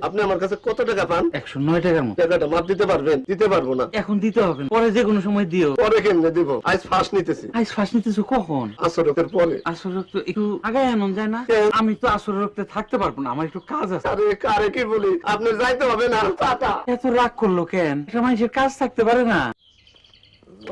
আপনি আমার কাছে কত টাকা পান? 109 টাকার মতো। টাকাটা মাপ দিতে পারবেন? দিতে পারবো না। এখন দিতে হবে না, পরে যে কোনো সময় দিও। পরে কেমনে দিব? আজ ফাঁস নিতেছি। আজ ফাঁস নিতেছো কখন? আসরের পরে। আসর রক্ত একটু আগায় আনন্দ যায় না? আমি তো আসর রক্তে থাকতে পারবো না, আমার একটু কাজ আছে। আরে কারে কি বলি, আপনি যাইতে হবে না। টাটা। এত রাগ করলো কেন? একটা মানুষের কাজ থাকতে পারে না?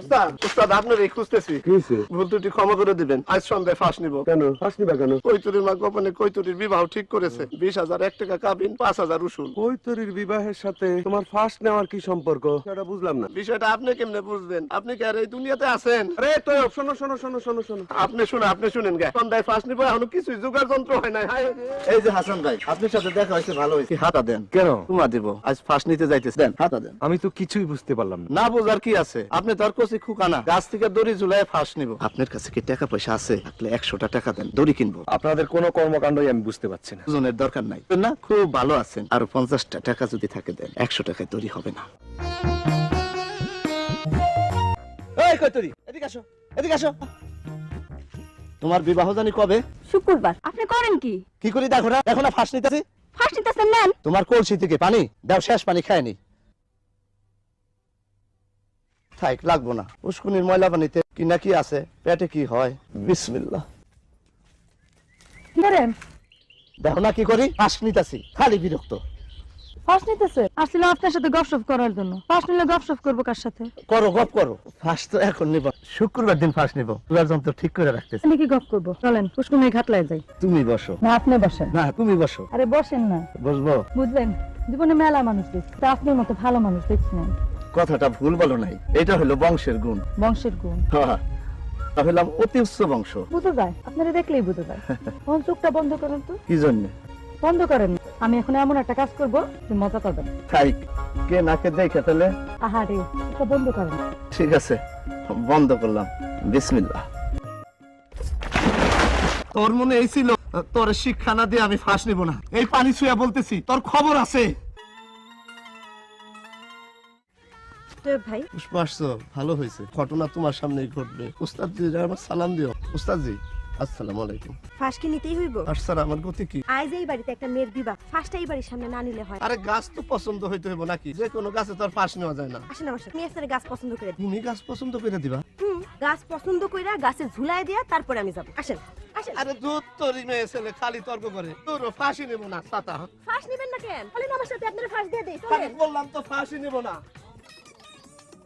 ওস্তাদ, ওস্তাদ আপনার এই খুঁজতেছি। কি হইছে? ভুল ত্রুটি ক্ষমা করে দিবেন। আজ সন্ধ্যায় ফাঁস নিব। কেন ফাঁস নিবা কেন? কৈতুরীর মা গোপনে কৈতুরীর বিবাহ ঠিক করেছে। 20,000 1 টাকা কাবিন, 5,000 উসুল। কৈতরীর বিবাহের সাথে তোমার ফাঁস নেওয়ার কি সম্পর্ক? সেটা বুঝলাম না। বিষয়টা আপনি কেমনে বুঝবেন? আপনি কি আর এই দুনিয়াতে আছেন? আরে তো শোনো শোনো শোনো শোনো শোনো আপনি শুনেন গে। সন্ধ্যায় ফাঁস নিব, এখনো কিছুই জোগাড় যন্ত্র হয় নাই। হায় রে। এই যে হাসান ভাই, আপনার সাথে দেখা হয়েছে, ভালো হয়েছে। হাতা দেন। কেন? তোমা দিব। আজ ফাঁস নিতে যাইতেছে। দেন, হাতা দেন। আমি তো কিছুই বুঝতে পারলাম না। না বোঝার কি আছে? আপনি তো আর কচি খুকানা। গাছ থেকে দড়ি ঝুলাই ফাঁস নিব। আপনার কাছে কি টাকা পয়সা আছে? থাকলে 100টা টাকা দেন, দড়ি কিনবো। আপনাদের কোনো কর্মকাণ্ডই আমি বুঝতে পারছি না। ওজনের দরকার নাই না, খুব ভালো আছেন। আর 50টা টাকা যদি থাকে দেন, 100 টাকায় দড়ি হবে না। এই কৈতরী, এদিকে আসো, এদিকে আসো। তোমার বিবাহ জানি কবে? শুক্রবার। আপনি করেন কি? কি করি দেখো না, দেখো না ফাঁস নিতেছি। ফার্স্ট নিতেছেন নেন। তোমার কলসি থেকে পানি দাও, শেষ পানি খায়নি। থাক, লাগবো না। উস্কুনির ময়লা পানিতে কি না কি আছে, পেটে কি হয়। বিসমিল্লাহ। ধরেন। দেখো না কি করি, ফাঁস নিতেছি, খালি বিরক্ত। ফার্স্ট নিতেছে? আসলে আপনার সাথে গপসপ করার জন্য। ফার্স্ট নিলে গপসপ করবো কার সাথে? করো, গপ করো। ফাঁস তো এখন নিব, শুক্রবার দিন ফাঁস নিব। চুলার যন্ত্র ঠিক করে রাখতেছি। আমি কি গপ করবো? চলেন পুষ্কুনির ঘাটলায় যাই। তুমি বসো। না আপনি বসেন। না, তুমি বসো। আরে বসেন না। বসবো? বুঝলেন, জীবনে মেলা মানুষ দেখছি, তা আপনার মতো ভালো মানুষ দেখছি না। কথাটা ভুল বলো নাই, এটা হলো বংশের গুণ। বংশের গুণ হলাম অতি উচ্চ বংশ। বুঝা যায়, আপনারা দেখলেই বুঝা যায়। তখন চোখটা বন্ধ করেন তো। কি জন্য? বন্ধ করেন। আমি এখন এমন একটা কাজ করবো যে মজা পাবেন। তাই কে নাকে দেখে তাহলে? আহারে, এটা বন্ধ করেন। ঠিক আছে, বন্ধ করলাম। বিসমিল্লাহ। তোর মনে এই ছিল তোর শিক্ষা না দিয়ে আমি ফাঁস নিব না? এই পানি ছুঁয়া বলতেছি, তোর খবর আছে। ভাই পুষ্পা আসছো, ভালো হয়েছে। ঘটনা তোমার সামনেই ঘটবে। উস্তাদজি আমার সালাম দিও। উস্তাদজি আসসালামু আলাইকুম। ফাঁস কি নিতেই হইব? আর স্যার, আমার গতি কি? আজ এই বাড়িতে একটা মেয়ের বিবাহ, ফাঁসটা এই বাড়ির সামনে না নিলে হয়? আরে গাছ তো পছন্দ হইতে হইব নাকি? যে কোনো গাছে তো আর ফাঁস নেওয়া যায় না। আসেন আমার সাথে, আমি আপনার গাছ পছন্দ করে দিই। তুমি গাছ পছন্দ করে দিবা? গাছ পছন্দ কইরা গাছে ঝুলাই দিয়া তারপরে আমি যাব। আসেন আসেন। আরে দুধ তোরই মেয়ে ছেলে খালি তর্ক করে। তোর ফাঁসি নেব না ছাতা। ফাঁস নেবেন না কেন? বলেন আমার সাথে আপনারা ফাঁস দিয়ে দেই। খালি বললাম তো ফাঁসি নেব না।